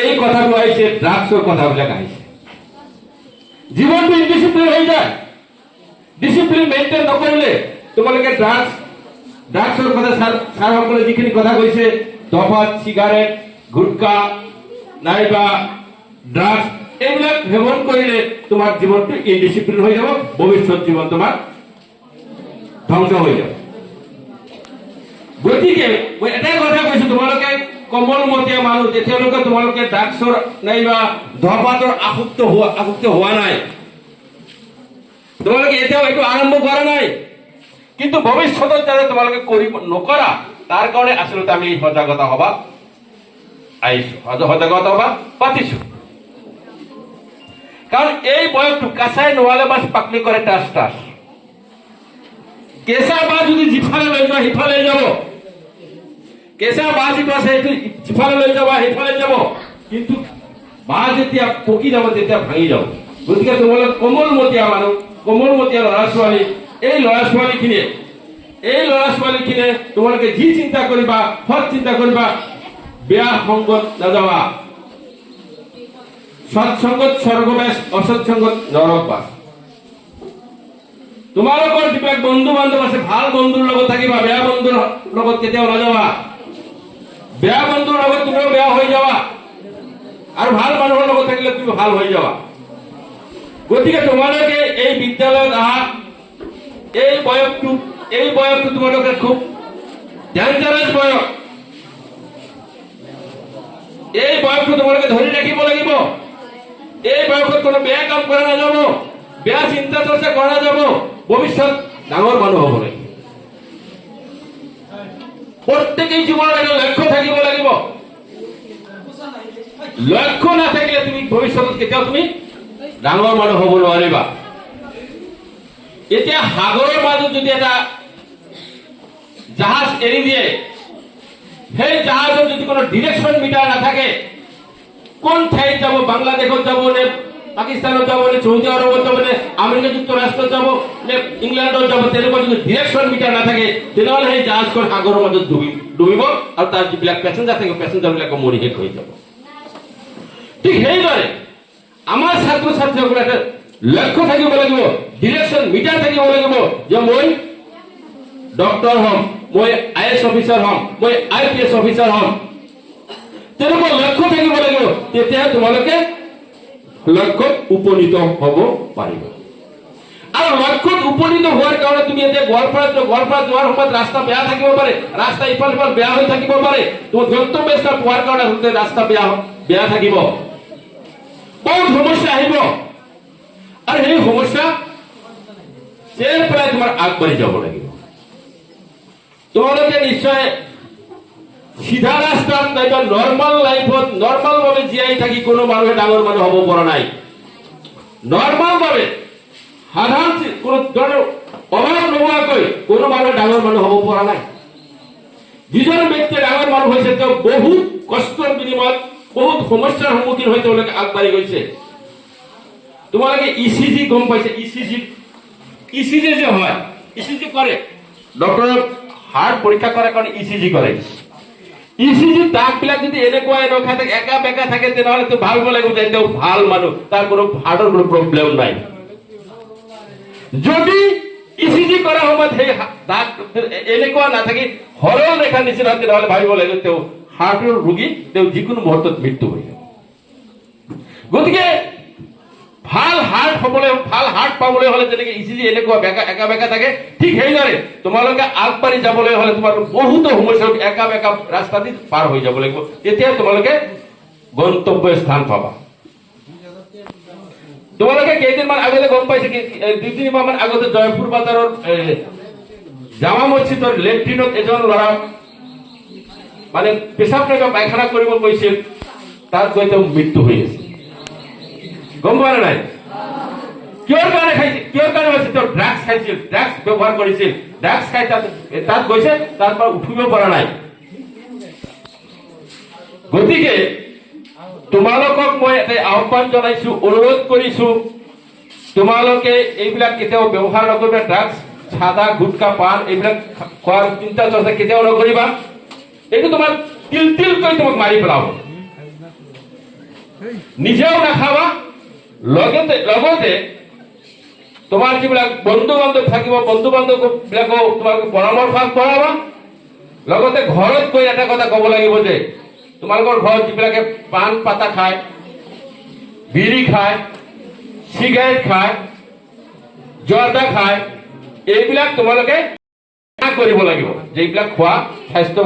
এই কথাটো আহিছে, ড্ৰাগছৰ কথাবিলাক আহিছে। জীৱনটো ইনডিসিপ্লিন হৈ যায়। ডিসিপ্লিন মেইনটেইন নকৰিলে তোমালোকে ড্ৰাগছৰ কথা ছাৰসকলে যিখিনি কথা কৈছে, ধপাত, চিগাৰেট, গুটকা নাইবা ড্ৰাগছ এইবিলাক সেৱন কৰিলে তোমাৰ জীৱনটো ইনডিসিপ্লিন হৈ যাব, ভৱিষ্যত জীৱন তোমাৰ ধ্বংস হৈ যাব। গতিকে মই এটাই কথা কৈছো, তোমালোকে কমলমতীয়া মানুহ, তেতিয়ালৈকে তোমালোকে ড্ৰাগছৰ নাইবা ধপাতৰ আসক্ত হোৱা নাই, তোমালোকে এতিয়াও এইটো আৰম্ভ কৰা নাই, কিন্তু ভৱিষ্যতত যাতে তোমালোকে কৰিব নকৰা তাৰ কাৰণে আচলতে আমি সজাগতা সভা পাতিছো। কাৰণ এই বয়সটো কাঁচাই নোহালে মাছ পাকলি কৰে টাচ টাচ। কেঁচা বাঁহ যদি যিফালে লৈ যোৱা সিফালে যাব, কেঁচা বাঁহ যিটো আছে সেইটো যিফালে লৈ যাবা সেইফালে যাব, কিন্তু বাঁহ যেতিয়া পকি যাব তেতিয়া ভাঙি যাব। গতিকে তোমালোক কমলমতীয়া মানুহ, কমলমতীয়া ল'ৰা ছোৱালী, এই ল'ৰা ছোৱালীখিনিয়ে তোমালোকে যি চিন্তা কৰিবা, সৎ চিন্তা কৰিবা, বেয়া সংগত নাযাবা। সৎসংগত স্বৰ্গবাস, অসৎসংগত নৰকবাস। তোমালোকৰ যিবিলাক বন্ধু বান্ধৱ আছে, ভাল বন্ধুৰ লগত থাকিবা, বেয়া বন্ধুৰ লগত কেতিয়াও নাযাবা। বেয়া বন্ধুৰ লগত তুমিও বেয়া হৈ যাবা, আৰু ভাল মানুহৰ লগত থাকিলে তুমি ভাল হৈ যাবা। গতিকে তোমালোকে এই বিদ্যালয়ত আহা, এই বয়সটো তোমালোকে খুব ডেঞ্জাৰাছ বয়স। এই বয়সটো তোমালোকে ধৰি ৰাখিব লাগিব। এই বয়সত কোনো বেয়া কাম কৰা নাযাব, বেয়া চিন্তা চৰ্চা কৰা নাযাব, ভৱিষ্যত ডাঙৰ মানুহ হ'ব লাগিব। প্ৰত্যেকেই জীৱনৰ এটা লক্ষ্য থাকিব লাগিব। লক্ষ্য নাথাকিলে তুমি ভৱিষ্যতত কেতিয়াও তুমি ডাঙৰ মানুহ হ'ব নোৱাৰিবা। এতিয়া সাগৰৰ মাজত যদি এটা জাহাজ এৰি দিয়ে, সেই জাহাজৰ যদি কোনো ডিৰেকশ্যন মিটাৰ নাথাকে, কোন ঠাইত যাব, বাংলাদেশত যাব নে পাকিস্তানত যাব নে সৌদি আৰবত যাব নে আমেৰিকা যুক্তৰাষ্ট্ৰত যাব নে ইংলেণ্ডত যাব, তেনেকুৱা যদি ডিৰেকশ্যন মিটাৰ নাথাকে তেনেহ'লে সেই জাহাজখন সাগৰৰ মাজত ডুবিব, আৰু তাৰ যিবিলাক পেচেঞ্জাৰ থাকিব পেচেঞ্জাৰবিলাক মৰি শেষ হৈ যাব। ঠিক সেইদৰে আমাৰ ছাত্ৰ ছাত্ৰীসকলে এটা লক্ষ্য থাকিব লাগিব, ডিৰেকশ্যন মিটাৰ থাকিব লাগিব, যে মই ডক্টৰ হ'ম, মই IAS অফিচাৰ হ'ম, মই IPS অফিচাৰ হ'ম। তেনেকুৱা লক্ষ্য থাকিব লাগিব, তেতিয়াহে তোমালোকে লক্ষ্যত উপনীত হ'ব পাৰিব। আৰু লক্ষ্যত উপনীত হোৱাৰ কাৰণে তুমি এতিয়া গোৱালপাৰা যোৱাৰ সময়ত ৰাস্তা বেয়া থাকিব পাৰে, ৰাস্তা ইফাল সিফাল বেয়া হৈ থাকিব পাৰে, তোমাৰ গন্তব্যস্থান পোৱাৰ কাৰণে ৰাস্তা বেয়া থাকিব, বহুত সমস্যা আহিব, আৰু সেই সমস্যা প্ৰায় তোমাৰ আগবাঢ়ি যাব লাগিব। তোমালোকে নিশ্চয় সিধা ৰাস্তাত নাইবা নৰ্মাল লাইফত নৰ্মাল ভাৱে জীয়াই থাকি কোনো মানুহে ডাঙৰ মানুহ হ'ব পৰা নাই। নৰ্মাল ভাৱে সাধাৰণ কোনো ধৰণৰ অভাৱ নোহোৱাকৈ কোনো মানুহে ডাঙৰ মানুহ হ'ব পৰা নাই। যিজন ব্যক্তিয়ে ডাঙৰ মানুহ হৈছে তেওঁ বহুত কষ্টৰ বিনিময়ত বহুত সমস্যাৰ সন্মুখীন হৈ তেওঁলোকে আগবাঢ়ি গৈছে। তোমালোকে ECG গম পাইছে, ECG যে হয়, ECG কৰে ডক্টৰে হাৰ্ট পৰীক্ষা কৰাৰ কাৰণে ECG কৰে। ECG দাগবিলাক যদি এনেকুৱা থাকে, একা বেকা থাকে, তেনেহ'লে তো ভাবিব লাগিব যে তেওঁ ভাল মানুহ, তাৰ কোনো হাৰ্টৰ কোনো প্ৰব্লেম নাই। যদি ECG কৰা সময়ত সেই দাগ এনেকুৱা নাথাকি সৰল ৰেখাৰ নিচিনা, তেনেহ'লে ভাবিব লাগিব তেওঁ হাৰ্টৰ ৰোগী, তেওঁ যিকোনো মুহূৰ্তত মৃত্যু হৈ যাব। গতিকে ভাল হাৰ্ট পাবলৈ হ'লে যেনেকে ECG এনেকুৱা একা বেকা থাকে, ঠিক সেইদৰে তোমালোকে আগবাঢ়ি যাবলৈ হ'লে তোমালোকে বহুতো সমস্যাৰ একা বেকা ৰাস্তা দি পাৰ হৈ যাব লাগিব, তেতিয়া তোমালোকে গন্তব্য স্থান পাবা। তোমালোকে কেইদিনমান আগতে গম পাইছে, 2-3 মাহ মান আগতে জয়পুৰ বাজাৰৰ জামা মছজিদৰ লেট্ৰিনত এজন ল'ৰা মানে পেচাব নাইবা পায়খানা কৰিব গৈছিল, তাত গৈ তেওঁ মৃত্যু হৈ আছে। গম পোৱা নাই? কিহৰ কাৰণে খাইছিল, কিহৰ কাৰণে হৈছিল? তেওঁ ড্ৰাগছ খাইছিল, ড্ৰাগছ ব্যৱহাৰ কৰিছিল, ড্ৰাগছ খাই তাত গৈছে, তাৰ পৰা উঠিব পৰা নাই। গতিকে তোমালোকক মই এটা আহ্বান জনাইছো, অনুৰোধ কৰিছো, তোমালোকে এইবিলাক কেতিয়াও ব্যৱহাৰ নকৰিবা। ড্ৰাগছ, চাদা, গুটকা, পান এইবিলাক খোৱাৰ চিন্তা চৰ্চা কেতিয়াও নকৰিবা। এইটো তোমাৰ তিল তিলকৈ তোমাক মাৰি পেলাব। নিজেও নাখাবা, লগতে তোমাৰ যিবিলাক বন্ধু বান্ধৱ থাকিব, বন্ধু বান্ধৱ বিলাকক তোমালোকে পৰামৰ্শ কৰাবা। লগতে ঘৰত গৈ এটা কথা ক'ব লাগিব যে তোমালোকৰ ঘৰত যিবিলাকে পাণ পাতা খায়, বিড়ি খায়, চিগাৰেট খায়, জৰ্দা খায়, এইবিলাক তোমালোকে কৰিব লাগিব যে এইবিলাক খোৱা স্বাস্থ্য